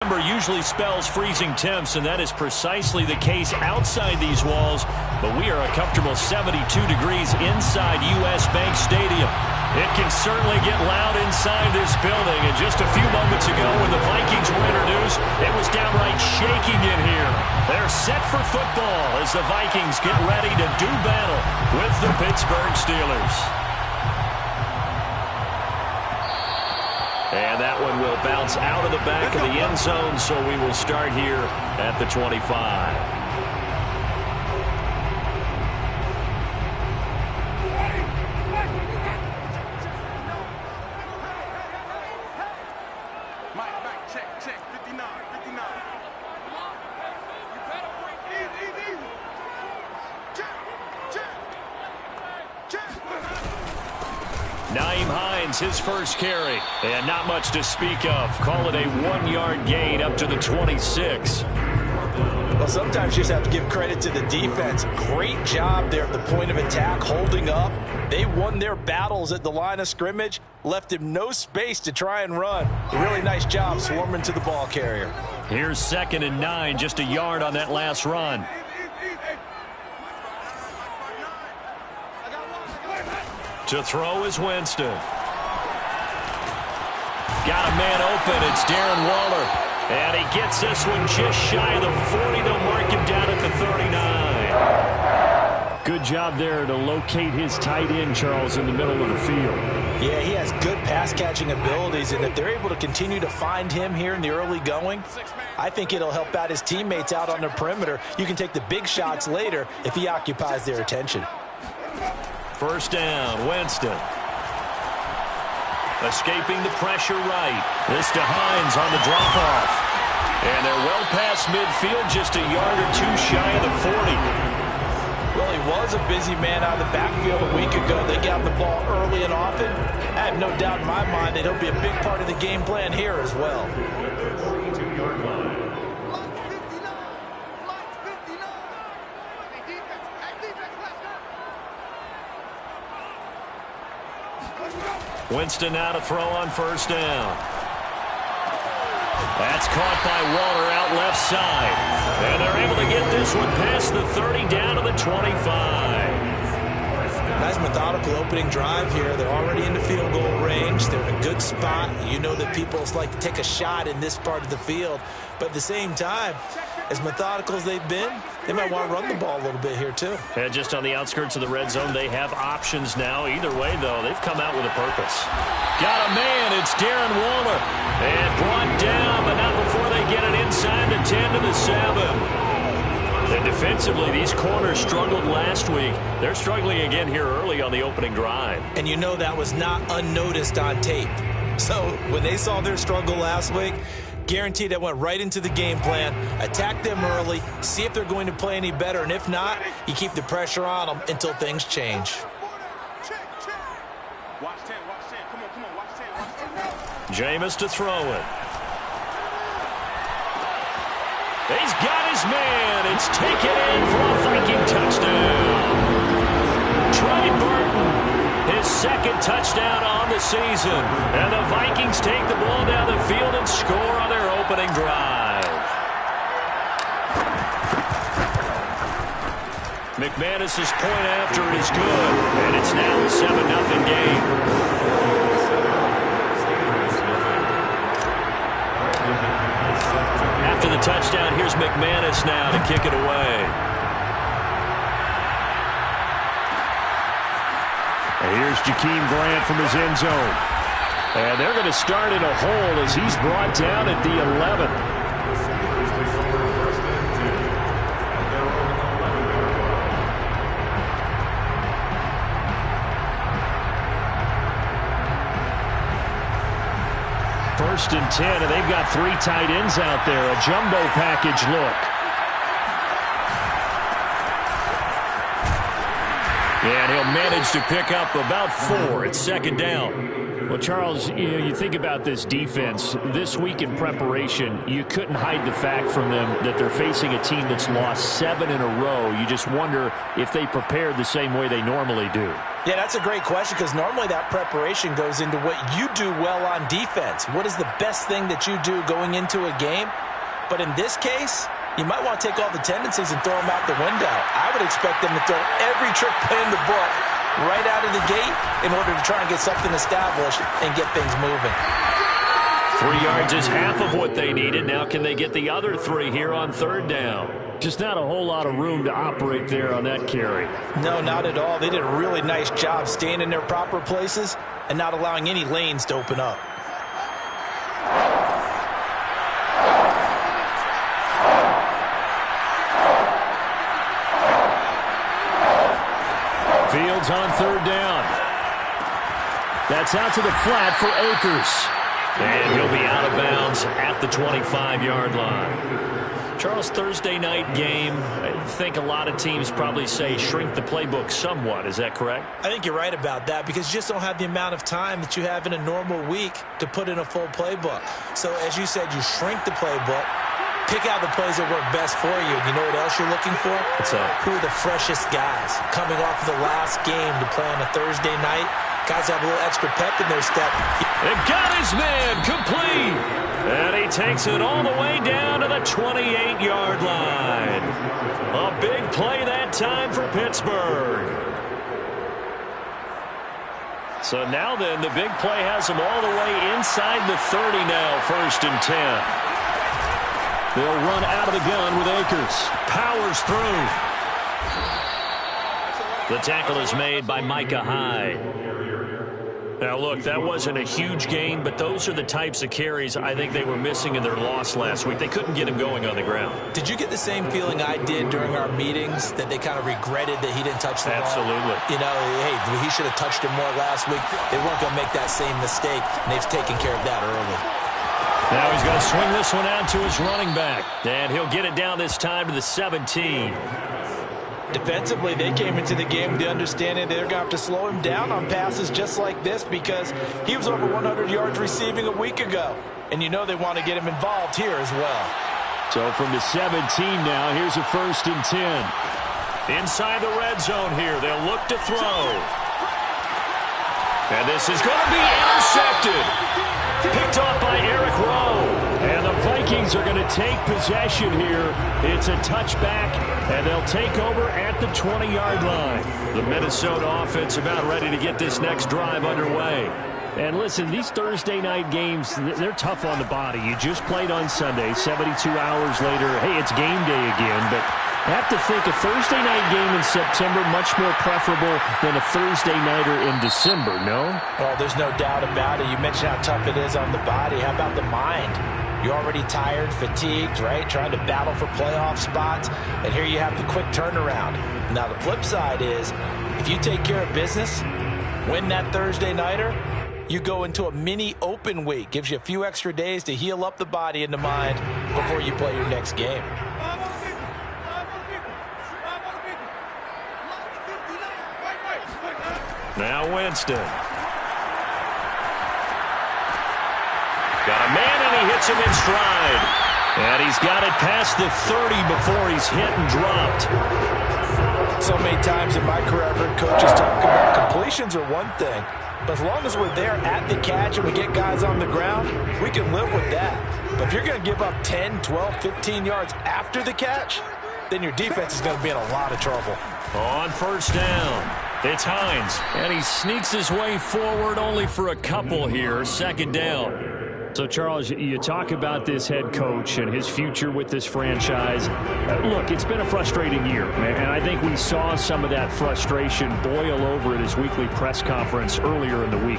December usually spells freezing temps, and that is precisely the case outside these walls. But we are a comfortable 72 degrees inside U.S. Bank Stadium. It can certainly get loud inside this building. And just a few moments ago when the Vikings were introduced, it was downright shaking in here. They're set for football as the Vikings get ready to do battle with the Pittsburgh Steelers. And that one will bounce out of the back of the end zone, so we will start here at the 25. His first carry, and not much to speak of. Call it a 1-yard gain up to the 26. Well, sometimes you just have to give credit to the defense. Great job there at the point of attack, holding up. They won their battles at the line of scrimmage, left him no space to try and run. A really nice job swarming to the ball carrier. Here's 2nd and 9, just a yard on that last run. To throw is Winston. Got a man open. It's Darren Waller. And he gets this one just shy of the 40. They'll mark him down at the 39. Good job there to locate his tight end, Charles, in the middle of the field. Yeah, he has good pass-catching abilities, and if they're able to continue to find him here in the early going, I think it'll help out his teammates out on the perimeter. You can take the big shots later if he occupies their attention. First down, Winston. Escaping the pressure right. This to Hines on the drop-off. And they're well past midfield, just a yard or two shy of the 40. Well, he was a busy man out of the backfield a week ago. They got the ball early and often. I have no doubt in my mind that he'll be a big part of the game plan here as well. Winston now to throw on first down. That's caught by Waller out left side. And they're able to get this one past the 30 down to the 25. Nice methodical opening drive here. They're already in the field goal range. They're in a good spot. You know that people like to take a shot in this part of the field. But at the same time, as methodical as they've been, they might want to run the ball a little bit here too. And just on the outskirts of the red zone, they have options now. Either way, though, they've come out with a purpose. Got a man. It's Darren Waller. And brought down, but not before they get it inside the 10 to the 7. And defensively, these corners struggled last week. They're struggling again here early on the opening drive. And you know that was not unnoticed on tape. So when they saw their struggle last week, guaranteed that went right into the game plan. Attack them early, see if they're going to play any better, and if not, you keep the pressure on them until things change. Jameis to throw it. He's got his man. It's taken in for a Viking touchdown. Trey Burton, his second touchdown on the season. And the Vikings take the ball down the field and score on their opening drive. McManus's point after is good. And it's now a 7-0 game. After the touchdown, here's McManus now to kick it away. And here's Jakeem Grant from his end zone. And they're going to start in a hole as he's brought down at the 11. First and 10, and they've got 3 tight ends out there. A jumbo package look. And he'll manage to pick up about 4. It's second down. Well, Charles, you think about this defense. This week in preparation, you couldn't hide the fact from them that they're facing a team that's lost 7 in a row. You just wonder if they prepared the same way they normally do. Yeah, that's a great question because normally that preparation goes into what you do well on defense. What is the best thing that you do going into a game? But in this case, you might want to take all the tendencies and throw them out the window. I would expect them to throw every trick play in the book right out of the gate in order to try and get something established and get things moving. 3 yards is half of what they needed. Now can they get the other 3 here on 3rd down? Just not a whole lot of room to operate there on that carry. No, not at all. They did a really nice job staying in their proper places and not allowing any lanes to open up. Fields on 3rd down. That's out to the flat for Akers. And he'll be out of bounds at the 25-yard line. Charles, Thursday night game, I think a lot of teams probably say shrink the playbook somewhat. Is that correct? I think you're right about that because you just don't have the amount of time that you have in a normal week to put in a full playbook. So as you said, you shrink the playbook. Pick out the plays that work best for you. You know what else you're looking for? What's that? Who are the freshest guys coming off of the last game to play on a Thursday night? Guys have a little extra pep in their step. It got his man complete. And he takes it all the way down to the 28-yard line. A big play that time for Pittsburgh. So now then, the big play has them all the way inside the 30 now, 1st and 10. They'll run out of the gun with Akers. Powers through. The tackle is made by Micah Hyde. Now, look, that wasn't a huge gain, but those are the types of carries I think they were missing in their loss last week. They couldn't get him going on the ground. Did you get the same feeling I did during our meetings, that they kind of regretted that he didn't touch the ball? Absolutely. You know, hey, he should have touched it more last week. They weren't going to make that same mistake, and they've taken care of that early. Now he's going to swing this one out to his running back. And he'll get it down this time to the 17. Defensively, they came into the game with the understanding they're going to have to slow him down on passes just like this because he was over 100 yards receiving a week ago. And you know they want to get him involved here as well. So from the 17 now, here's a 1st and 10. Inside the red zone here, they'll look to throw. And this is going to be intercepted. Picked off by Eric Rowe. And the Vikings are going to take possession here. It's a touchback, and they'll take over at the 20-yard line. The Minnesota offense about ready to get this next drive underway. And listen, these Thursday night games, they're tough on the body. You just played on Sunday, 72 hours later. Hey, it's game day again, but I have to think a Thursday night game in September much more preferable than a Thursday nighter in December, no? Well, there's no doubt about it. You mentioned how tough it is on the body. How about the mind? You're already tired, fatigued, right? Trying to battle for playoff spots. And here you have the quick turnaround. Now, the flip side is, if you take care of business, win that Thursday nighter, you go into a mini open week. Gives you a few extra days to heal up the body and the mind before you play your next game. Now Winston. Got a man, and he hits him in stride. And he's got it past the 30 before he's hit and dropped. So many times in my career, I've heard coaches talk about completions are one thing. But as long as we're there at the catch and we get guys on the ground, we can live with that. But if you're going to give up 10, 12, 15 yards after the catch, then your defense is going to be in a lot of trouble. On 1st down, it's Hines. And he sneaks his way forward only for a couple here. 2nd down. So, Charles, you talk about this head coach and his future with this franchise. Look, it's been a frustrating year, and I think we saw some of that frustration boil over at his weekly press conference earlier in the week.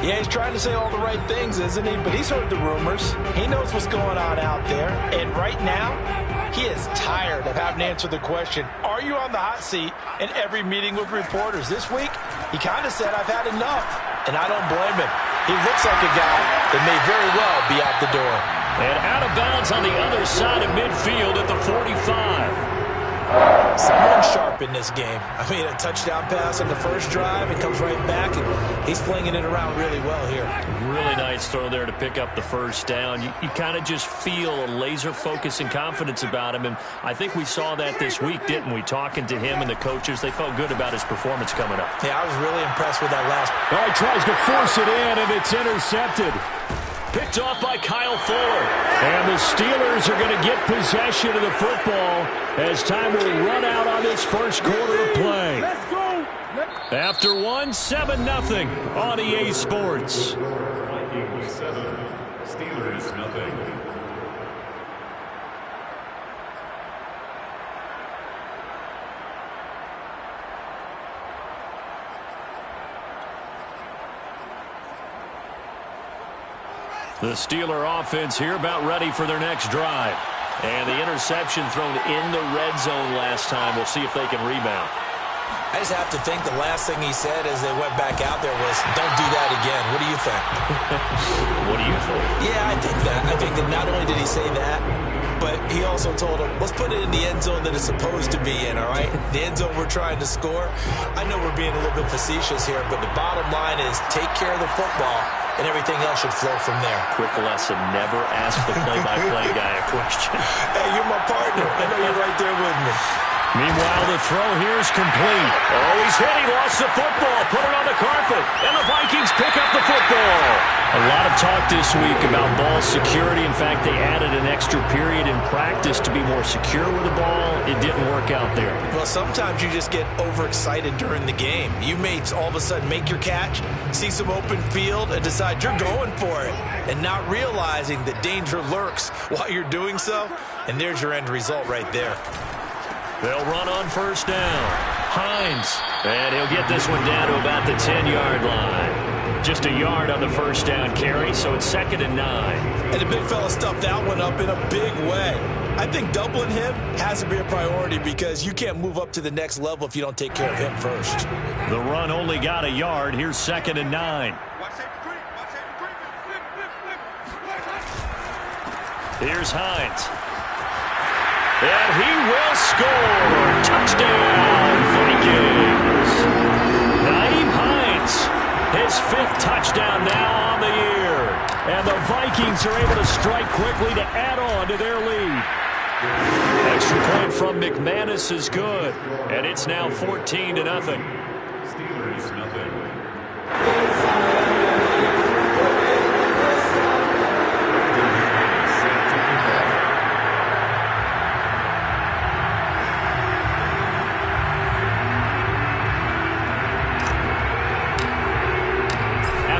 Yeah, he's trying to say all the right things, isn't he? But he's heard the rumors. He knows what's going on out there. And right now, he is tired of having to answer the question, are you on the hot seat in every meeting with reporters? This week, he kind of said, I've had enough. And I don't blame him. He looks like a guy that may very well be out the door. And out of bounds on the other side of midfield at the 45. Someone sharp in this game. I mean, a touchdown pass on the first drive and comes right back, and he's flinging it around really well here. Really nice throw there to pick up the first down. You kind of just feel a laser focus and confidence about him, and I think we saw that this week, didn't we? Talking to him and the coaches, they felt good about his performance coming up. Yeah, I was really impressed with that last. Oh, he tries to force it in, and it's intercepted. Picked off by Kyle Fuller. And the Steelers are going to get possession of the football as time will run out on this first quarter of play. Let's go. After one, 7-0 on EA Sports. Vikings 7, Steelers nothing. The Steeler offense here about ready for their next drive. And the interception thrown in the red zone last time. We'll see if they can rebound. I just have to think the last thing he said as they went back out there was, don't do that again. What do you think? What do you think? Yeah, I think that. I think that not only did he say that, but he also told him, let's put it in the end zone that it's supposed to be in, all right? The end zone we're trying to score. I know we're being a little bit facetious here, but the bottom line is take care of the football, and everything else should flow from there. Quick lesson, never ask the play-by-play guy a question. Hey, you're my partner. I know you're right there with me. Meanwhile, the throw here is complete. Oh, he's hit. He lost the football. Put it on the carpet. And the Vikings pick up the football. A lot of talk this week about ball security. In fact, they added an extra period in practice to be more secure with the ball. It didn't work out there. Well, sometimes you just get overexcited during the game. You may all of a sudden make your catch, see some open field, and decide you're going for it, and not realizing that danger lurks while you're doing so. And there's your end result right there. They'll run on first down. Hines. And he'll get this one down to about the 10-yard line. Just a yard on the first down carry, so it's 2nd and 9. And the big fella stuffed that one up in a big way. I think doubling him has to be a priority because you can't move up to the next level if you don't take care of him first. The run only got a yard. Here's 2nd and 9. Here's Hines. And he will score. Touchdown, Vikings. Nyheim Hines, his 5th touchdown now on the year. And the Vikings are able to strike quickly to add on to their lead. Extra point from McManus is good. And it's now 14-0. Steelers nothing.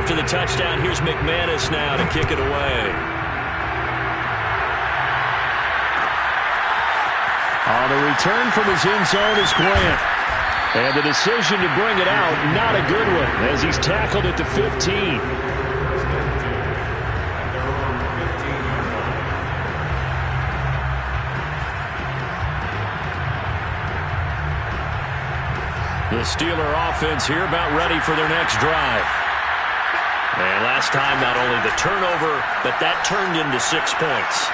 After the touchdown, here's McManus now to kick it away. On the return from his end zone is Grant. And the decision to bring it out, not a good one, as he's tackled at the 15. The Steeler offense here about ready for their next drive. And last time, not only the turnover, but that turned into 6 points.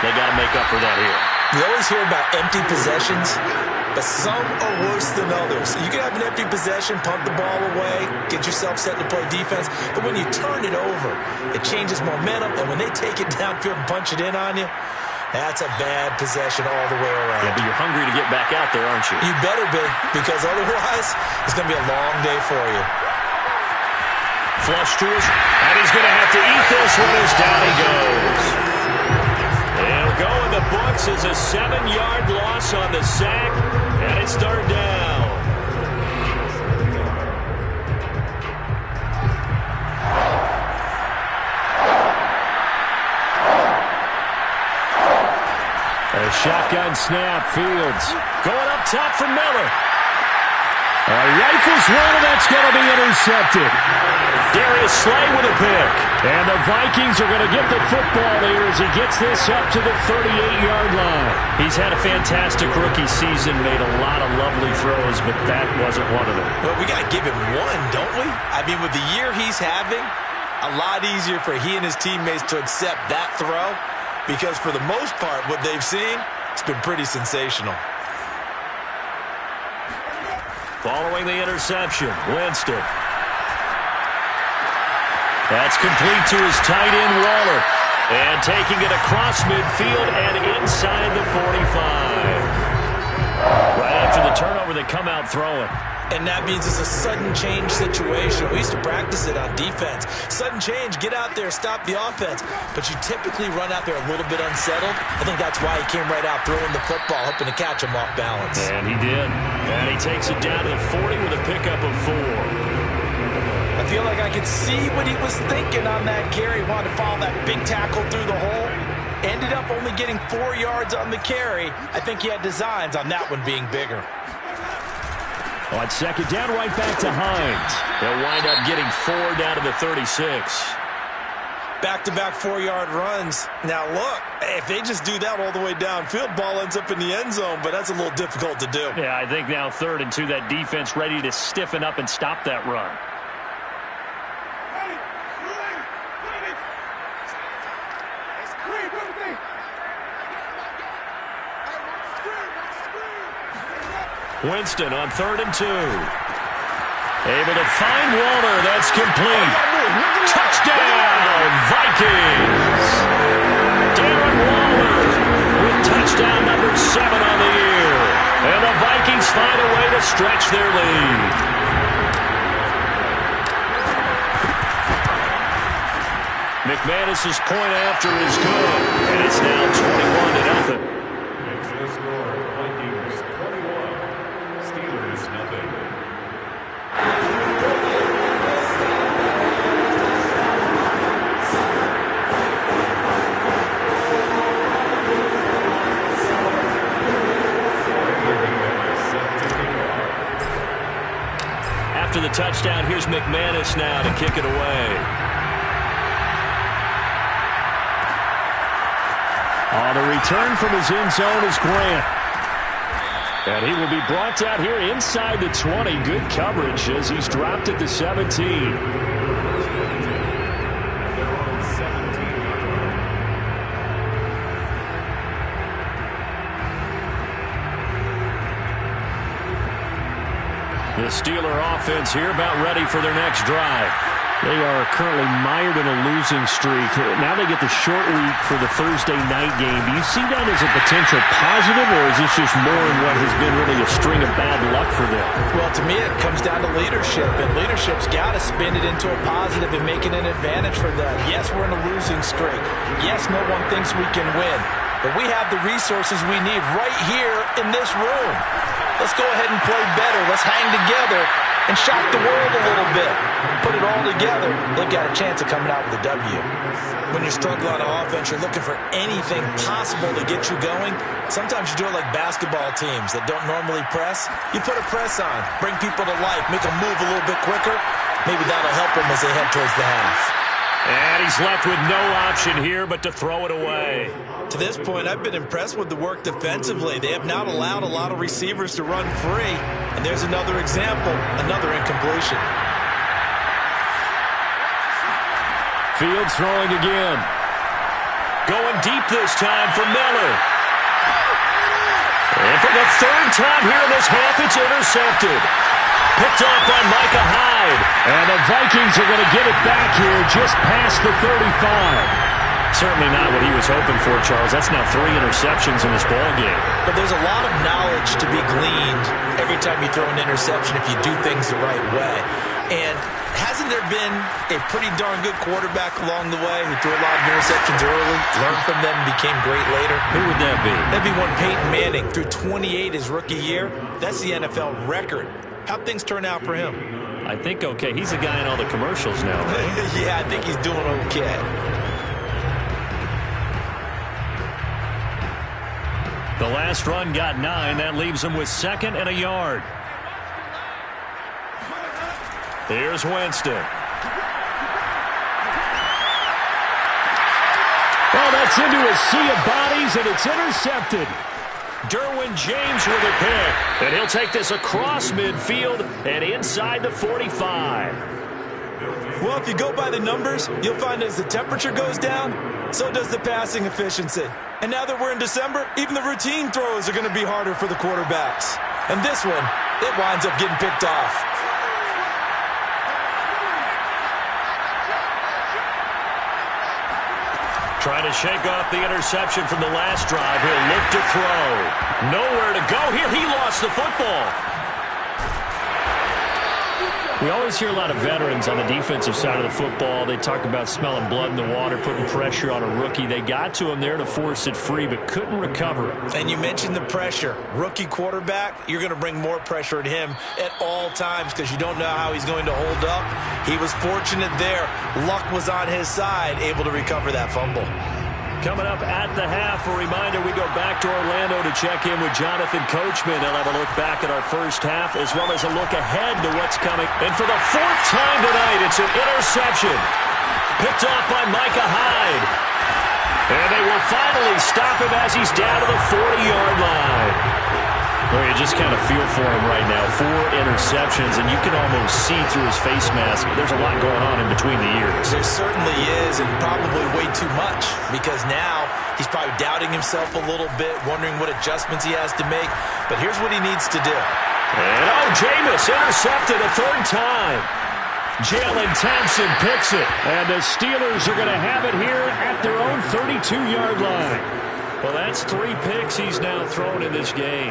They got to make up for that here. You always hear about empty possessions, but some are worse than others. You can have an empty possession, punt the ball away, get yourself set to play defense, but when you turn it over, it changes momentum, and when they take it downfield and punch it in on you, that's a bad possession all the way around. Yeah, but you're hungry to get back out there, aren't you? You better be, because otherwise, it's going to be a long day for you. Flush to us, and he's going to have to eat this one as down he goes. It'll go in the books as a 7-yard loss on the sack, and it's 3rd down. A shotgun snap, Fields. Going up top for Miller. Rifles one, and that's going to be intercepted. Darius Slay with a pick. And the Vikings are going to get the football here as he gets this up to the 38-yard line. He's had a fantastic rookie season, made a lot of lovely throws, but that wasn't one of them. Well, we got to give him one, don't we? I mean, with the year he's having, a lot easier for he and his teammates to accept that throw because for the most part, what they've seen, it's been pretty sensational. Following the interception, Winston. That's complete to his tight end, Waller. And taking it across midfield and inside the 45. Right after the turnover, they come out throwing. And that means it's a sudden change situation. We used to practice it on defense. Sudden change, get out there, stop the offense. But you typically run out there a little bit unsettled. I think that's why he came right out throwing the football, hoping to catch him off balance. And he did. And he takes it down to the 40 with a pickup of 4. I feel like I could see what he was thinking on that carry. He wanted to follow that big tackle through the hole. Ended up only getting 4 yards on the carry. I think he had designs on that one being bigger. On second down, right back to Hines. They'll wind up getting 4 down to the 36. Back-to-back 4-yard runs. Now, look, if they just do that all the way downfield, ball ends up in the end zone, but that's a little difficult to do. Yeah, I think now 3rd and 2, that defense ready to stiffen up and stop that run. Winston on 3rd and 2. Able to find Waller. That's complete. Touchdown, Vikings. Darren Waller with touchdown number 7 on the year. And the Vikings find a way to stretch their lead. McManus's point after is good. And it's now 21-0. After the touchdown, here's McManus now to kick it away. On the return from his end zone is Grant. And he will be brought out here inside the 20. Good coverage as he's dropped at the 17. The Steeler offense here about ready for their next drive. They are currently mired in a losing streak. Now they get the short week for the Thursday night game. Do you see that as a potential positive, or is this just more in what has been really a string of bad luck for them? Well, to me, it comes down to leadership, and leadership's got to spin it into a positive and make it an advantage for them. Yes, we're in a losing streak. Yes, no one thinks we can win, but we have the resources we need right here in this room. Let's go ahead and play better. Let's hang together and shock the world a little bit. Put it all together. They've got a chance of coming out with a W. When you're struggling on offense, you're looking for anything possible to get you going. Sometimes you do it like basketball teams that don't normally press. You put a press on, bring people to life, make them move a little bit quicker. Maybe that'll help them as they head towards the half. And he's left with no option here but to throw it away. To this point, I've been impressed with the work defensively. They have not allowed a lot of receivers to run free. And there's another example, another incompletion. Fields throwing again. Going deep this time for Miller. And for the 3rd time here in this half, it's intercepted. Picked off by Micah Hyde. And the Vikings are going to get it back here just past the 35. Certainly not what he was hoping for, Charles. That's now 3 interceptions in this ballgame. But there's a lot of knowledge to be gleaned every time you throw an interception if you do things the right way. And hasn't there been a pretty darn good quarterback along the way who threw a lot of interceptions early, learned from them, became great later? Who would that be? That'd be one Peyton Manning. Threw 28 his rookie year. That's the NFL record. How'd things turn out for him? I think okay. He's a guy in all the commercials now, right? Yeah, I think he's doing okay. The last run got 9. That leaves him with 2nd and a yard. Here's Winston. Well, that's into a sea of bodies, and it's intercepted. Derwin James with a pick. And he'll take this across midfield and inside the 45. Well, if you go by the numbers, you'll find as the temperature goes down, so does the passing efficiency. And now that we're in December, even the routine throws are going to be harder for the quarterbacks. And this one It winds up getting picked off. Trying to shake off the interception from the last drive. He'll look to throw. Nowhere to go here. He lost the football. We always hear a lot of veterans on the defensive side of the football. They talk about smelling blood in the water, putting pressure on a rookie. They got to him there to force it free, but couldn't recover it. And you mentioned the pressure. Rookie quarterback, you're going to bring more pressure at him at all times because you don't know how he's going to hold up. He was fortunate there. Luck was on his side, able to recover that fumble. Coming up at the half, a reminder, we go back to Orlando to check in with Jonathan Coachman. He'll have a look back at our first half as well as a look ahead to what's coming. And for the fourth time tonight, it's an interception. Picked off by Micah Hyde. And they will finally stop him as he's down to the 40-yard line. Well, you just kind of feel for him right now. 4 interceptions, and you can almost see through his face mask. There's a lot going on in between the ears. There certainly is, and probably way too much, because now he's probably doubting himself a little bit, wondering what adjustments he has to make. But here's what he needs to do. And, Jameis intercepted a third time. Jalen Thompson picks it. And the Steelers are going to have it here at their own 32-yard line. Well, that's 3 picks he's now thrown in this game.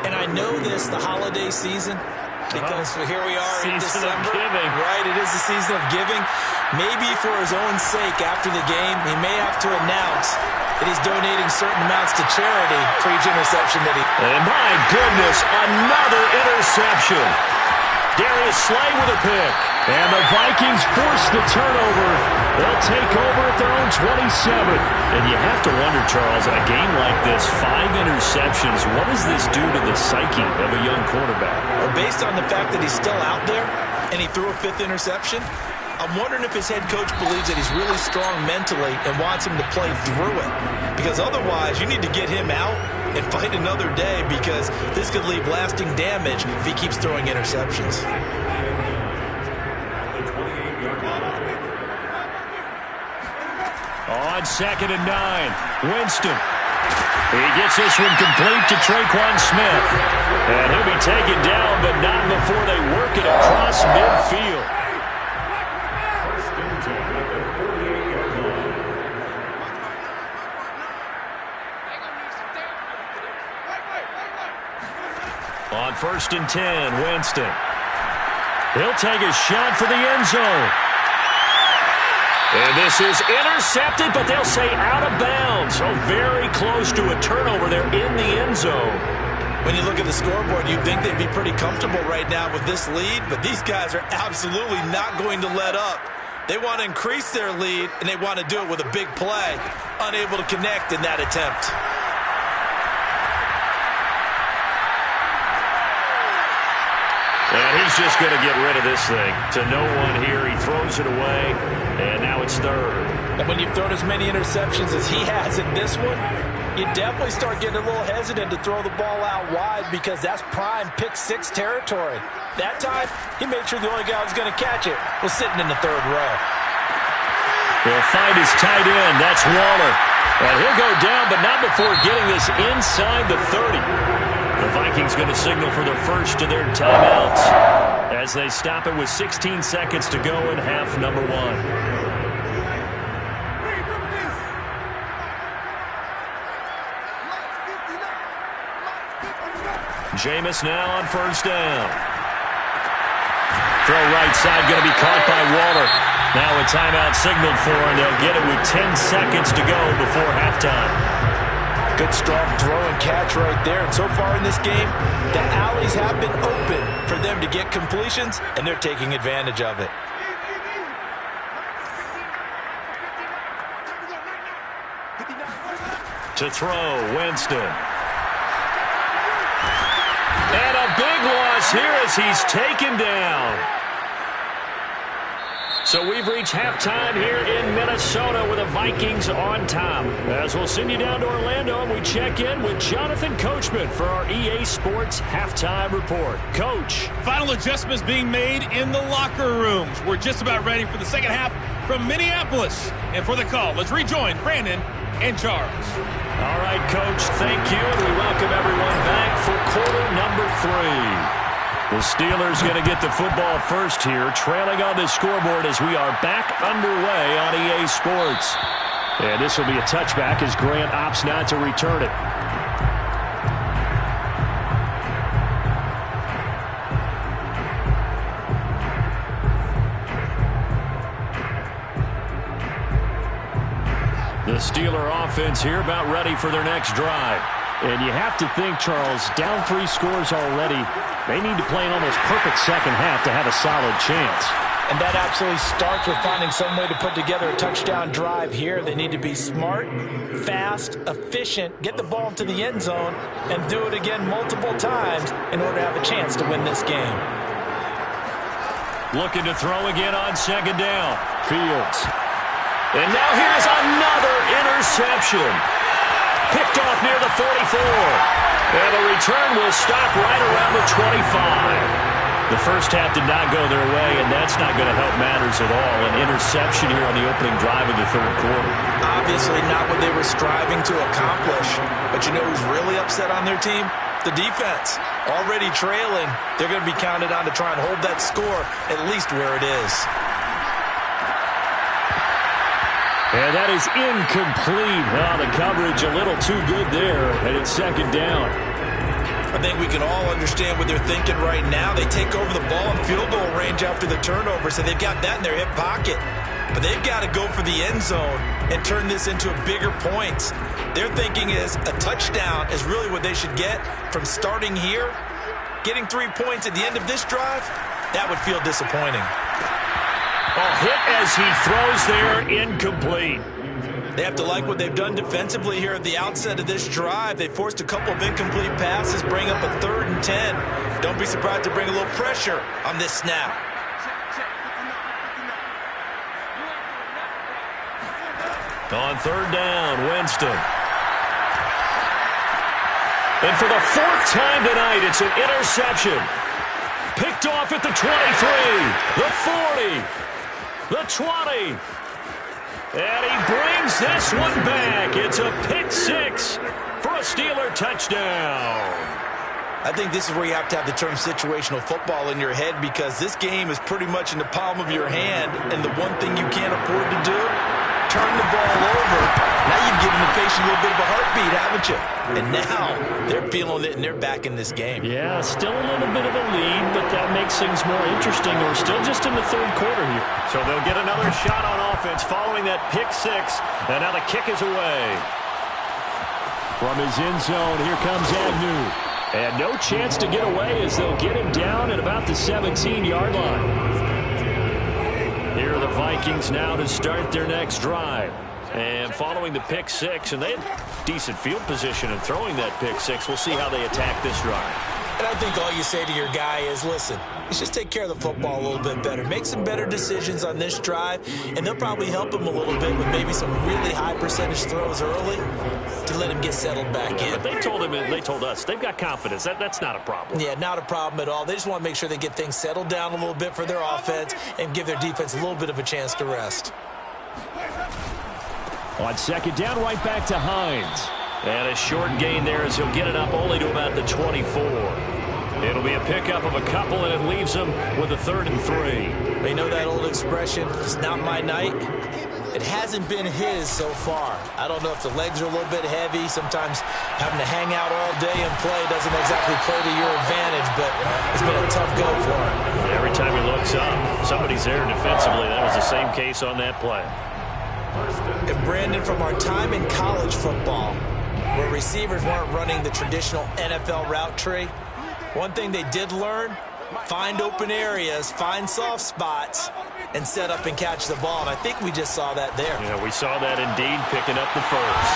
And I know this, the holiday season, because here we are in Season December. of giving. Right, it is the season of giving. Maybe for his own sake after the game, he may have to announce that he's donating certain amounts to charity for each interception that he... And my goodness, another interception. Darius Slay with a pick. And the Vikings force the turnover. They'll take over at their own 27. And you have to wonder, Charles, in a game like this, 5 interceptions, what does this do to the psyche of a young quarterback? Well, based on the fact that he's still out there and he threw a 5th interception, I'm wondering if his head coach believes that he's really strong mentally and wants him to play through it. Because otherwise, you need to get him out and fight another day because this could leave lasting damage if he keeps throwing interceptions. On 2nd and 9, Winston. He gets this one complete to Traquan Smith. And he'll be taken down, but not before they work it across midfield. On 1st and 10, Winston. He'll take a shot for the end zone. And this is intercepted, but they'll say out of bounds. So very close to a turnover there in the end zone. When you look at the scoreboard, you'd think they'd be pretty comfortable right now with this lead, but these guys are absolutely not going to let up. They want to increase their lead, and they want to do it with a big play. Unable to connect in that attempt. And he's just going to get rid of this thing. To no one here. He throws it away, and now it's 3rd. And when you've thrown as many interceptions as he has in this one, you definitely start getting a little hesitant to throw the ball out wide because that's prime pick-6 territory. That time, he made sure the only guy who was going to catch it was sitting in the 3rd row. He'll find his tight end. That's Waller. And he'll go down, but not before getting this inside the 30. The Vikings going to signal for the first of their timeouts as they stop it with 16 seconds to go in half number 1. Jameis now on 1st down. Throw right side going to be caught by Waller. Now a timeout signaled for, and they'll get it with 10 seconds to go before halftime. Good strong throw and catch right there. And so far in this game, the alleys have been open for them to get completions, and they're taking advantage of it. To throw, Winston. And a big loss here as he's taken down. So we've reached halftime here in Minnesota with the Vikings on top. As we'll send you down to Orlando and we check in with Jonathan Coachman for our EA Sports Halftime Report. Coach. Final adjustments being made in the locker rooms. We're just about ready for the second half from Minneapolis. And for the call, let's rejoin Brandon and Charles. All right, Coach, thank you. And we welcome everyone back for quarter number 3. The Steelers going to get the football first here, trailing on the scoreboard as we are back underway on EA Sports. And this will be a touchback as Grant opts not to return it. The Steeler offense here about ready for their next drive. And you have to think, Charles, down 3 scores already. They need to play an almost perfect second half to have a solid chance. And that absolutely starts with finding some way to put together a touchdown drive here. They need to be smart, fast, efficient, get the ball to the end zone, and do it again multiple times in order to have a chance to win this game. Looking to throw again on second down. Fields. And now here's another interception. Picked off near the 44. And the return will stop right around the 25. The first half did not go their way, and that's not going to help matters at all. An interception here on the opening drive of the third quarter. Obviously not what they were striving to accomplish. But you know who's really upset on their team? The defense. Already trailing. They're going to be counted on to try and hold that score at least where it is. And that is incomplete. Oh, the coverage a little too good there, and it's second down. I think we can all understand what they're thinking right now. They take over the ball in field goal range after the turnover, so they've got that in their hip pocket. But they've got to go for the end zone and turn this into a bigger point. Their thinking is a touchdown is really what they should get from starting here. Getting 3 points at the end of this drive, that would feel disappointing. A hit as he throws there, incomplete. They have to like what they've done defensively here at the outset of this drive. They forced a couple of incomplete passes, bring up a 3rd and 10. Don't be surprised to bring a little pressure on this snap. On 3rd down, Winston. And for the 4th time tonight, it's an interception. Picked off at the 23, the 40. The 20. And he brings this one back. It's a pick 6 for a Steeler touchdown. I think this is where you have to have the term situational football in your head, because this game is pretty much in the palm of your hand, and the one thing you can't afford to do, turn the ball over. Now you've given the patient a little bit of a heartbeat, haven't you? And now they're feeling it, and they're back in this game. Yeah, still a little bit of a lead, but that makes things more interesting. We're still just in the third quarter here. So they'll get another shot on offense following that pick 6. And now the kick is away. From his end zone, here comes Agnew. And no chance to get away as they'll get him down at about the 17-yard line. Here are the Vikings now to start their next drive. And following the pick 6, and they had decent field position in throwing that pick 6. We'll see how they attack this drive. And I think all you say to your guy is, listen, let's just take care of the football a little bit better. Make some better decisions on this drive, and they'll probably help him a little bit with maybe some really high percentage throws early to let him get settled back in. But they told him, and they told us, they've got confidence. That's not a problem. Yeah, not a problem at all. They just want to make sure they get things settled down a little bit for their offense and give their defense a little bit of a chance to rest. On second down, right back to Hines. And a short gain there as he'll get it up only to about the 24. It'll be a pickup of a couple, and it leaves him with a 3rd and 3. They know that old expression, it's not my night. It hasn't been his so far. I don't know if the legs are a little bit heavy. Sometimes having to hang out all day and play doesn't exactly play to your advantage, but it's been a tough go for him. Every time he looks up, somebody's there defensively. That was the same case on that play. And Brandon, from our time in college football, where receivers weren't running the traditional NFL route tree, one thing they did learn, find open areas, find soft spots, and set up and catch the ball. And I think we just saw that there. Yeah, we saw that indeed, picking up the first.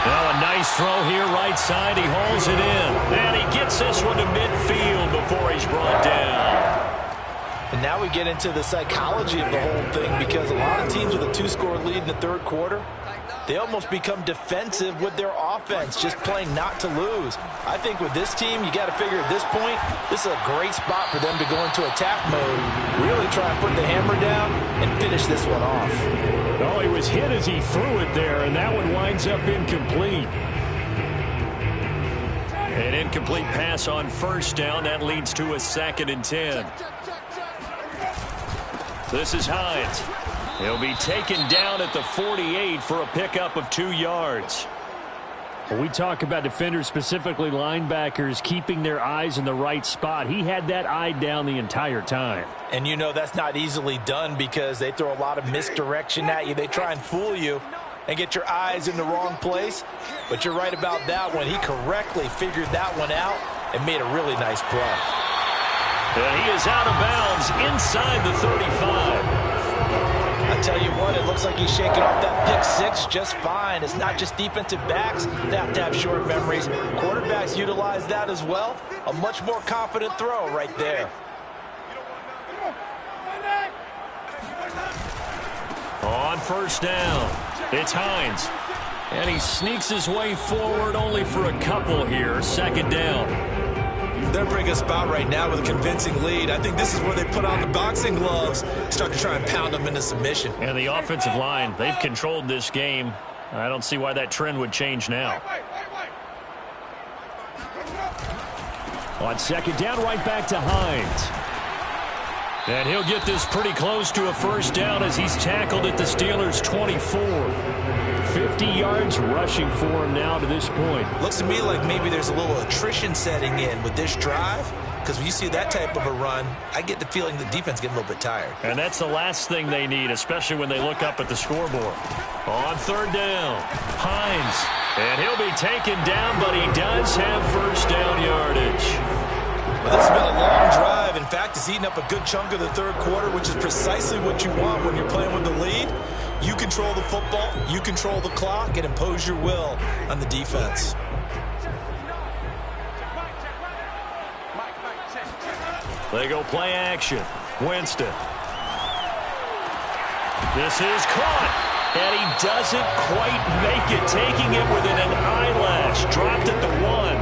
Now a nice throw here right side. He hauls it in. And he gets this one to midfield before he's brought down. And now we get into the psychology of the whole thing, because a lot of teams with a 2-score lead in the third quarter, they almost become defensive with their offense, just playing not to lose. I think with this team, you got to figure at this point, this is a great spot for them to go into attack mode, really try and put the hammer down and finish this one off. Oh, he was hit as he threw it there, and that one winds up incomplete. And incomplete pass on first down. That leads to a 2nd and 10. This is Hines. He'll be taken down at the 48 for a pickup of 2 yards. When we talk about defenders, specifically linebackers, keeping their eyes in the right spot, he had that eye down the entire time. And you know that's not easily done because they throw a lot of misdirection at you. They try and fool you and get your eyes in the wrong place. But you're right about that one. He correctly figured that one out and made a really nice play. And he is out of bounds inside the 35. I tell you what, it looks like he's shaking off that pick 6 just fine. It's not just defensive backs that have to have short memories. Quarterbacks utilize that as well. A much more confident throw right there. On first down, it's Hines. And he sneaks his way forward only for a couple here. 2nd down. They're in a pretty good spot right now with a convincing lead. I think this is where they put on the boxing gloves, start to try and pound them into submission. And the offensive line, they've controlled this game. I don't see why that trend would change now. On 2nd down, right back to Hines. And he'll get this pretty close to a first down as he's tackled at the Steelers' 24. 50 yards rushing for him now to this point. Looks to me like maybe there's a little attrition setting in with this drive, because when you see that type of a run, I get the feeling the defense getting a little bit tired. And that's the last thing they need, especially when they look up at the scoreboard. On 3rd down, Hines. And he'll be taken down, but he does have first down yardage. Well, this has been a long drive. In fact, it's eaten up a good chunk of the 3rd quarter, which is precisely what you want when you're playing with the lead. You control the football, you control the clock, and impose your will on the defense. They go play action. Winston. This is caught, and he doesn't quite make it, taking it within an eyelash. Dropped at the 1.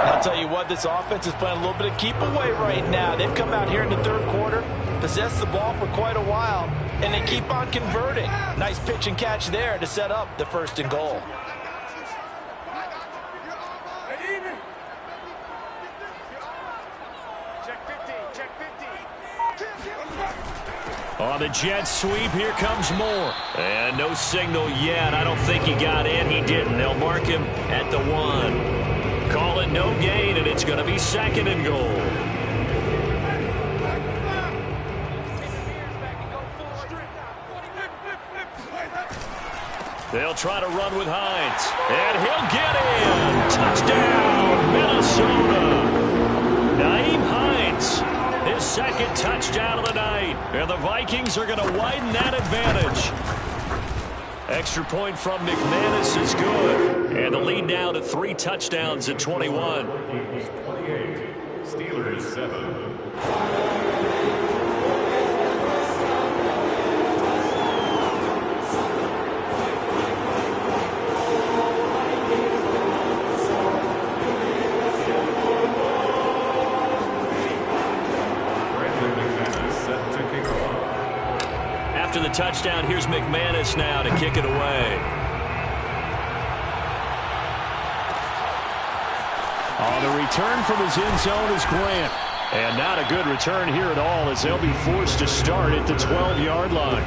I'll tell you what, this offense is playing a little bit of keep away right now. They've come out here in the 3rd quarter, possessed the ball for quite a while, and they keep on converting. Nice pitch and catch there to set up the 1st and goal. On the jet sweep, here comes Moore. And no signal yet. I don't think he got in. He didn't. They'll mark him at the 1. Call it no gain, and it's going to be 2nd and goal. They'll try to run with Hines. And he'll get in. Touchdown, Minnesota. Nyheim Hines, his 2nd touchdown of the night. And the Vikings are going to widen that advantage. Extra point from McManus is good. And the lead now to 3 touchdowns at 21. Steelers 7. After the touchdown, here's McManus now to kick it away. On the return from his end zone is Grant. And not a good return here at all as they'll be forced to start at the 12-yard line.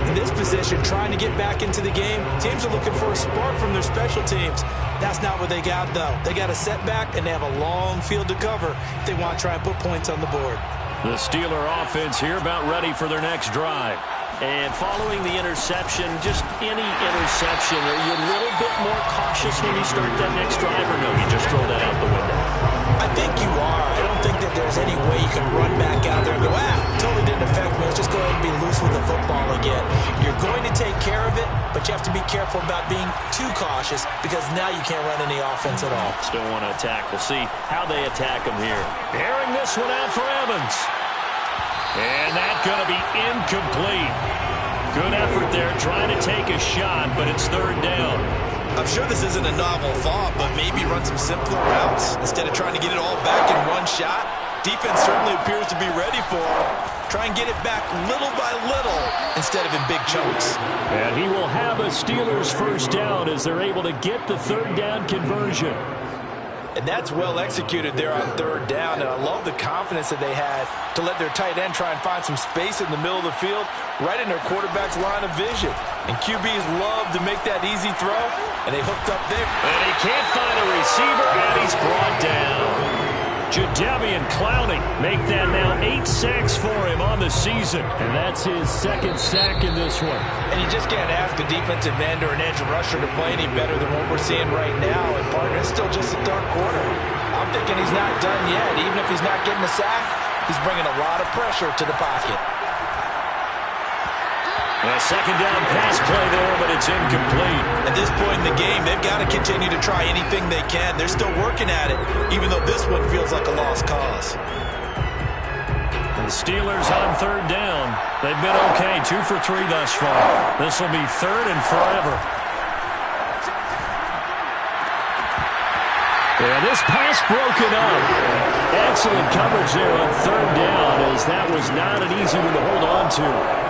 In this position, trying to get back into the game, teams are looking for a spark from their special teams. That's not what they got, though. They got a setback, and they have a long field to cover if they want to try and put points on the board. The Steeler offense here about ready for their next drive. And following the interception, just any interception, are you a little bit more cautious when you start that next drive, or no, you just throw that out the window? I think you are. I don't think that there's any way you can run back out there and go, totally didn't affect me. Let's just go ahead and be loose with the football again. You're going to take care of it, but you have to be careful about being too cautious because now you can't run any offense at all. Still want to attack. We'll see how they attack them here. Airing this one out for Evans. And that's going to be incomplete. Good effort there trying to take a shot, but it's 3rd down. I'm sure this isn't a novel thought, but maybe run some simpler routes instead of trying to get it all back in one shot. Defense certainly appears to be ready for it. Try and get it back little by little instead of in big chunks. And he will have a Steelers first down as they're able to get the 3rd down conversion. And that's well executed there on third down. And I love the confidence that they had to let their tight end try and find some space in the middle of the field, right in their quarterback's line of vision. And QBs love to make that easy throw, and they hooked up there. And he can't find a receiver, and he's brought down. Jadeveon Clowney make that now 8 sacks for him on the season. And that's his second sack in this one. And you just can't ask a defensive end or an edge rusher to play any better than what we're seeing right now. And partner, it's still just the third quarter. I'm thinking he's not done yet. Even if he's not getting a sack, he's bringing a lot of pressure to the pocket. A second down pass play there, but it's incomplete. At this point in the game, they've got to continue to try anything they can. They're still working at it, even though this one feels like a lost cause. The Steelers on third down. They've been okay, 2 for 3 thus far. This will be third and forever. Yeah, this pass broken up. Excellent coverage there on third down, as that was not an easy one to hold on to.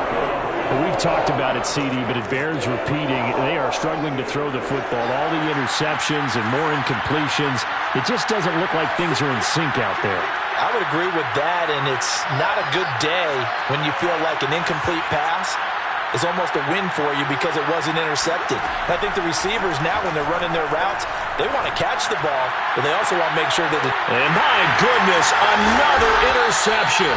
We've talked about it, CD, but it bears repeating. They are struggling to throw the football. All the interceptions and more incompletions. It just doesn't look like things are in sync out there. I would agree with that, and it's not a good day when you feel like an incomplete pass is almost a win for you because it wasn't intercepted. And I think the receivers now, when they're running their routes, they want to catch the ball, but they also want to make sure that And my goodness, another interception.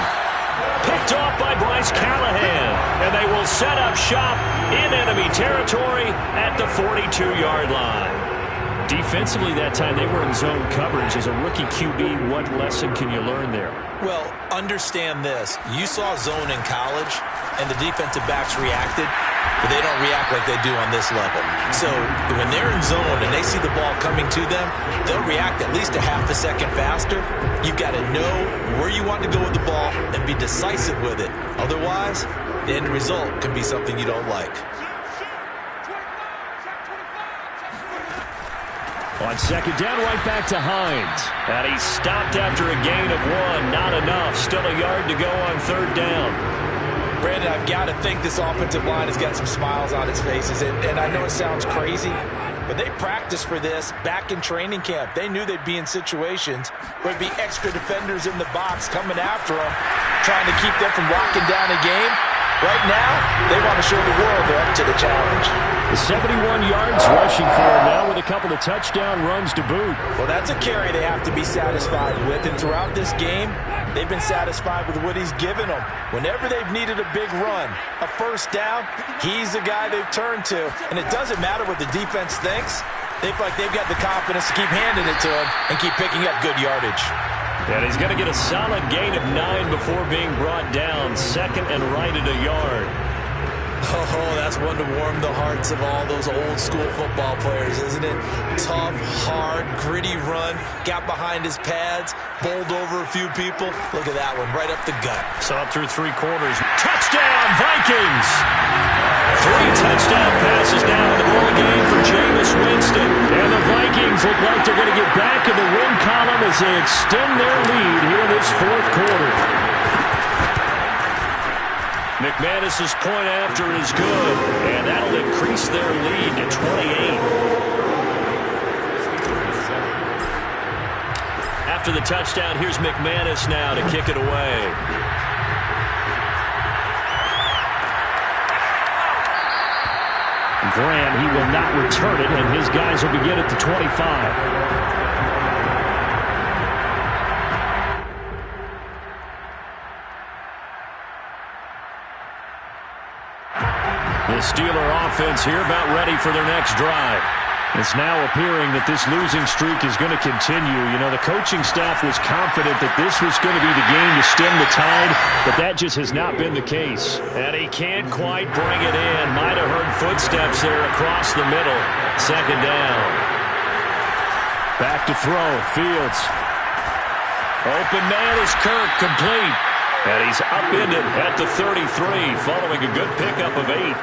Picked off by Bryce Callahan, and they will set up shop in enemy territory at the 42-yard line. Defensively that time, they were in zone coverage. As a rookie QB, what lesson can you learn there? Well, understand this. You saw zone in college, and the defensive backs reacted, but they don't react like they do on this level. So when they're in zone and they see the ball coming to them, they'll react at least a half a second faster. You've got to know where you want to go with the ball and be decisive with it. Otherwise, the end result can be something you don't like. On second down, right back to Hines. And he stopped after a gain of 1. Not enough. Still a yard to go on third down. Brandon, I've got to think this offensive line has got some smiles on its faces. And I know it sounds crazy, but they practiced for this back in training camp. They knew they'd be in situations where there'd be extra defenders in the box coming after them, trying to keep them from locking down a game. Right now, they want to show the world they're up to the challenge. The 71 yards rushing for him now with a couple of touchdown runs to boot. Well, that's a carry they have to be satisfied with. And throughout this game, they've been satisfied with what he's given them. Whenever they've needed a big run, a first down, he's the guy they've turned to. And it doesn't matter what the defense thinks. They feel like they've got the confidence to keep handing it to him and keep picking up good yardage. And he's going to get a solid gain of 9 before being brought down. Second and right at a yard. Oh, that's one to warm the hearts of all those old school football players, isn't it? Tough, hard, gritty run, got behind his pads, bowled over a few people. Look at that one, right up the gut. Saw it through 3 quarters. Touchdown, Vikings! 3 touchdown passes now in the ball game for Jameis Winston. And the Vikings look like they're going to get back in the win column as they extend their lead here in this fourth quarter. McManus's point after is good, and that'll increase their lead to 28. After the touchdown, here's McManus now to kick it away. Graham, he will not return it, and his guys will begin at the 25. The Steeler offense here about ready for their next drive. It's now appearing that this losing streak is going to continue. You know, the coaching staff was confident that this was going to be the game to stem the tide, but that just has not been the case. And he can't quite bring it in. Might have heard footsteps there across the middle. Second down. Back to throw. Fields. Open man is Kirk, complete. And he's upended at the 33, following a good pickup of 8.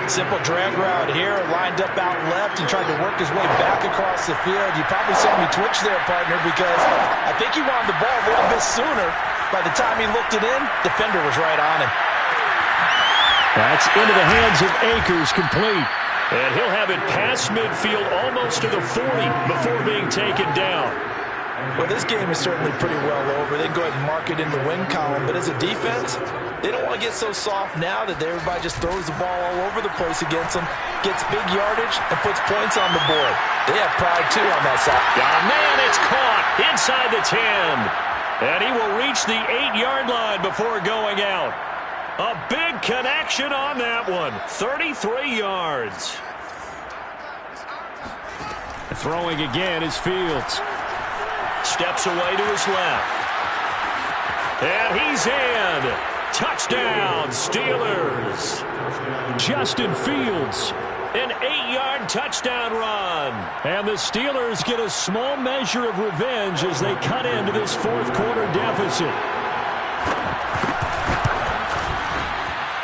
Simple drag route here, lined up out left and tried to work his way back across the field. You probably saw me twitch there, partner, because I think he wanted the ball a little bit sooner. By the time he looked it in, defender was right on him. That's into the hands of Akers, complete. And he'll have it past midfield almost to the 40 before being taken down. Well, this game is certainly pretty well over. They can go ahead and mark it in the win column. But as a defense, they don't want to get so soft now that everybody just throws the ball all over the place against them, gets big yardage, and puts points on the board. They have pride, too, on that side. Oh, man, it's caught inside the 10. And he will reach the 8-yard line before going out. A big connection on that one. 33 yards. Throwing again is Fields. Steps away to his left. And he's in. Touchdown, Steelers. Justin Fields. An 8-yard touchdown run. And the Steelers get a small measure of revenge as they cut into this fourth quarter deficit.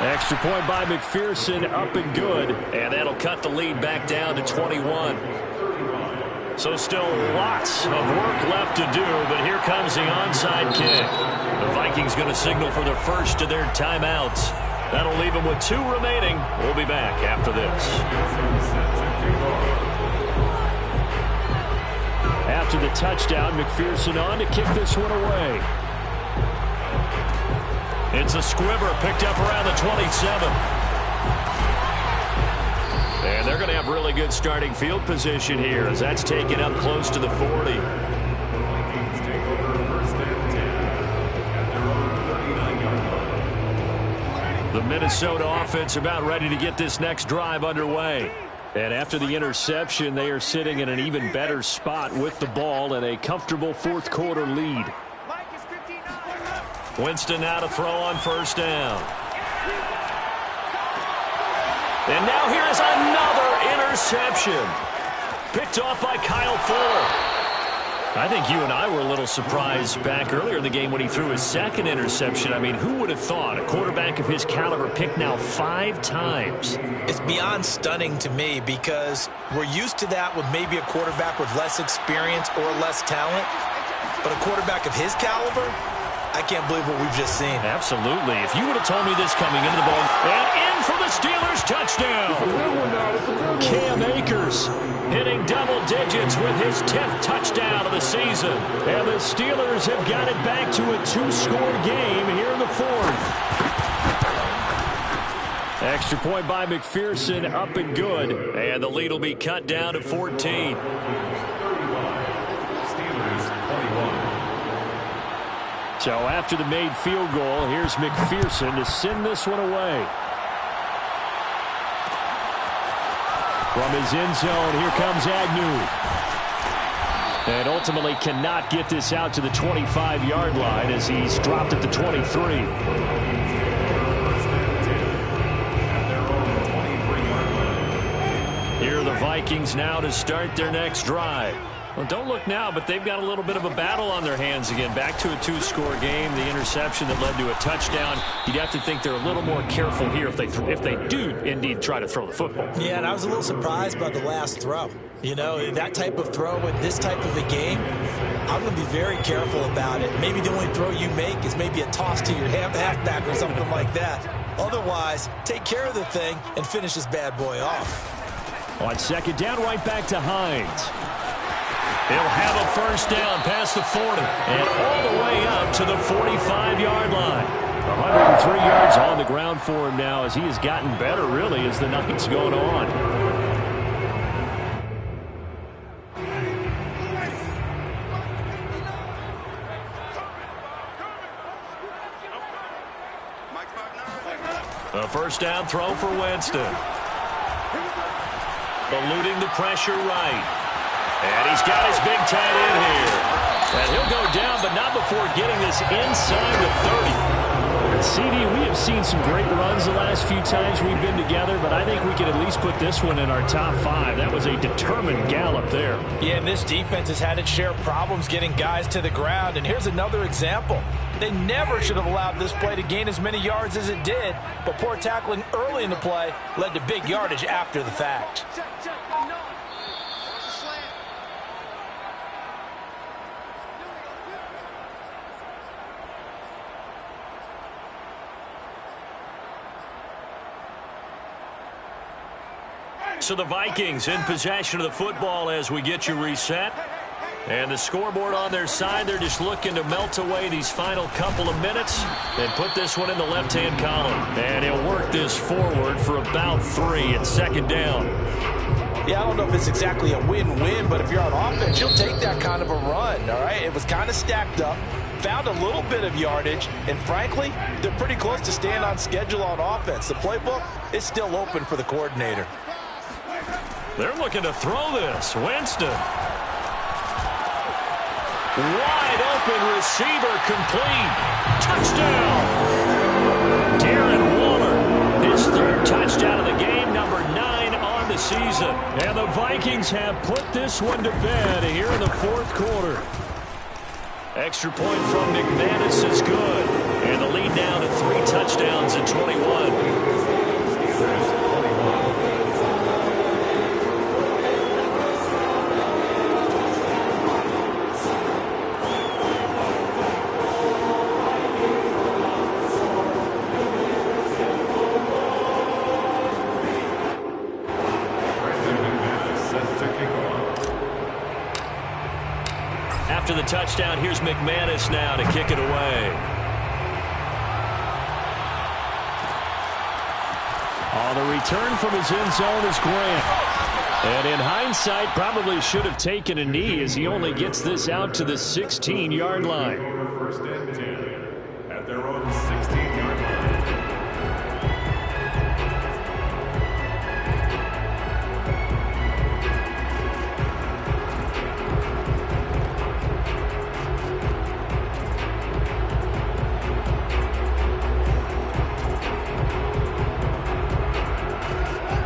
Extra point by McPherson, up and good. And that'll cut the lead back down to 21. So still lots of work left to do, but here comes the onside kick. The Vikings going to signal for the first of their timeouts. That'll leave them with 2 remaining. We'll be back after this. After the touchdown, McPherson on to kick this one away. It's a squibber picked up around the 27. And they're going to have really good starting field position here as that's taken up close to the 40. The Minnesota offense about ready to get this next drive underway. And after the interception, they are sitting in an even better spot with the ball and a comfortable fourth quarter lead. Winston now to throw on first down. And now here's another interception. Picked off by Kyle Fuller. I think you and I were a little surprised back earlier in the game when he threw his second interception. I mean, who would have thought a quarterback of his caliber picked now 5 times? It's beyond stunning to me because we're used to that with maybe a quarterback with less experience or less talent. But a quarterback of his caliber, I can't believe what we've just seen. Absolutely. If you would have told me this coming into the ball, and in for the Steelers touchdown. Cam Akers hitting double digits with his 10th touchdown of the season. And the Steelers have got it back to a 2-score game here in the fourth. Extra point by McPherson, up and good. And the lead will be cut down to 14. So after the made field goal, here's McPherson to send this one away. From his end zone, here comes Agnew. And ultimately cannot get this out to the 25-yard line as he's dropped at the 23. Here are the Vikings now to start their next drive. Well, don't look now, but they've got a little bit of a battle on their hands again. Back to a 2-score game. The interception that led to a touchdown. You'd have to think they're a little more careful here if they do indeed try to throw the football. Yeah, and I was a little surprised by the last throw. You know, that type of throw in this type of a game, I'm going to be very careful about it. Maybe the only throw you make is maybe a toss to your halfback or something like that. Otherwise, take care of the thing and finish this bad boy off. On second down, right back to Hines. He'll have a first down past the 40 and all the way up to the 45-yard line. 103 yards on the ground for him now as he has gotten better, really, as the night's going on. A first down throw for Winston. Eluding the pressure right. And he's got his big tight end here. And he'll go down, but not before getting this inside the 30. CD, we have seen some great runs the last few times we've been together, but I think we can at least put this one in our top 5. That was a determined gallop there. Yeah, and this defense has had its share of problems getting guys to the ground. And here's another example. They never should have allowed this play to gain as many yards as it did, but poor tackling early in the play led to big yardage after the fact. So the Vikings in possession of the football as we get you reset. And the scoreboard on their side, they're just looking to melt away these final couple of minutes and put this one in the left-hand column. And he'll work this forward for about 3 at second down. Yeah, I don't know if it's exactly a win-win, but if you're on offense, you'll take that kind of a run, all right? It was kind of stacked up, found a little bit of yardage, and frankly, they're pretty close to staying on schedule on offense. The playbook is still open for the coordinator. They're looking to throw this. Winston. Wide open receiver complete. Touchdown. Darren Waller. His 3rd touchdown of the game, number 9 on the season. And the Vikings have put this one to bed here in the 4th quarter. Extra point from McManus is good. And the lead now to 3 touchdowns at 21. After the touchdown, here's McManus now to kick it away. On the return from his end zone is Grant. And in hindsight, probably should have taken a knee as he only gets this out to the 16-yard line. First and 10 at their own 16-yard line.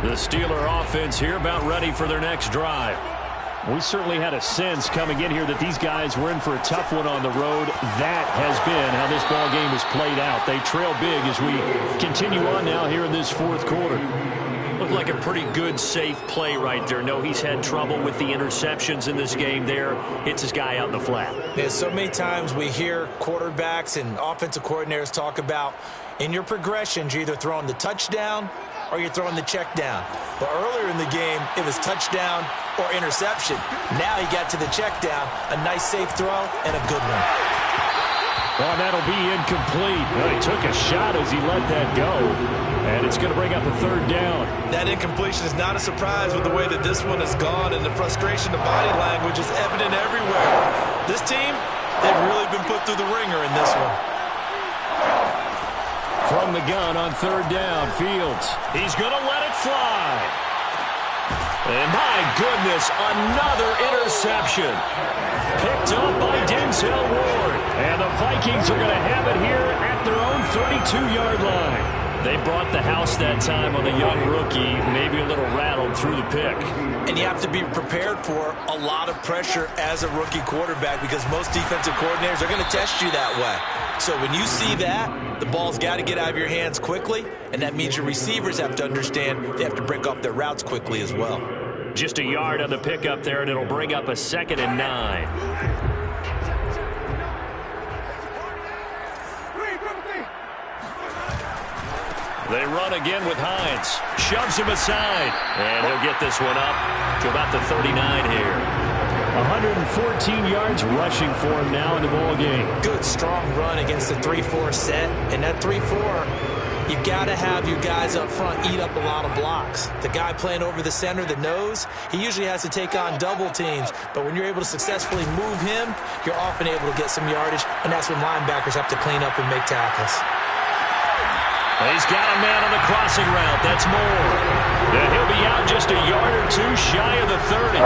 The Steeler offense here about ready for their next drive. We certainly had a sense coming in here that these guys were in for a tough one on the road. That has been how this ball game has played out. They trail big as we continue on now here in this 4th quarter. Looked like a pretty good, safe play right there. No, he's had trouble with the interceptions in this game there. Hits his guy out in the flat. Yeah, so many times we hear quarterbacks and offensive coordinators talk about in your progressions, you're either throwing the touchdown or you're throwing the check down. But earlier in the game, it was touchdown or interception. Now he got to the check down, a nice safe throw, and a good one. Well, that'll be incomplete. Well, he took a shot as he let that go. And it's going to bring up a 3rd down. That incompletion is not a surprise with the way that this one has gone, and the frustration of body language is evident everywhere. This team, they've really been put through the ringer in this one. From the gun on 3rd down, Fields. He's going to let it fly. And my goodness, another interception. Picked up by Denzel Ward. And the Vikings are going to have it here at their own 32-yard line. They brought the house that time on a young rookie, maybe a little rattled through the pick. And you have to be prepared for a lot of pressure as a rookie quarterback because most defensive coordinators are going to test you that way. So when you see that, the ball's got to get out of your hands quickly, and that means your receivers have to understand they have to break off their routes quickly as well. Just a yard on the pickup there, and it'll bring up a 2nd and 9. They run again with Hines. Shoves him aside. And he'll get this one up to about the 39 here. 114 yards rushing for him now in the ball game. Good, strong run against the 3-4 set. And that 3-4, you've got to have your guys up front eat up a lot of blocks. The guy playing over the center, the nose, he usually has to take on double teams. But when you're able to successfully move him, you're often able to get some yardage. And that's when linebackers have to clean up and make tackles. He's got a man on the crossing route. That's Moore. And he'll be out just a yard or 2 shy of the 30.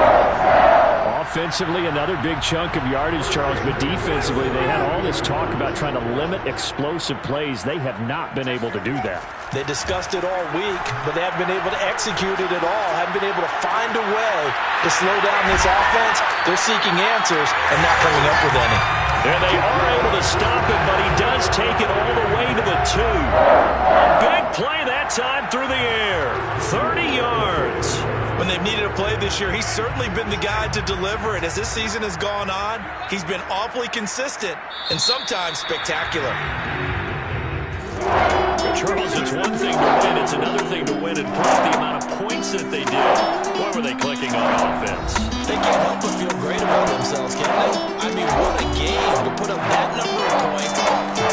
Offensively, another big chunk of yardage, Charles, but defensively, they had all this talk about trying to limit explosive plays. They have not been able to do that. They discussed it all week, but they haven't been able to execute it at all, haven't been able to find a way to slow down this offense. They're seeking answers and not coming up with any. And they are able to stop it, but he does take it all the way to the 2. A big play that time through the air. 30 yards. When they've needed a play this year, he's certainly been the guy to deliver it. As this season has gone on, he's been awfully consistent and sometimes spectacular. Charles, it's one thing to win. It's it's another thing to win and put up the amount of points that they did. Boy, were they clicking on offense. They can't help but feel great about themselves, can they? I mean, what a game to put up that number of points,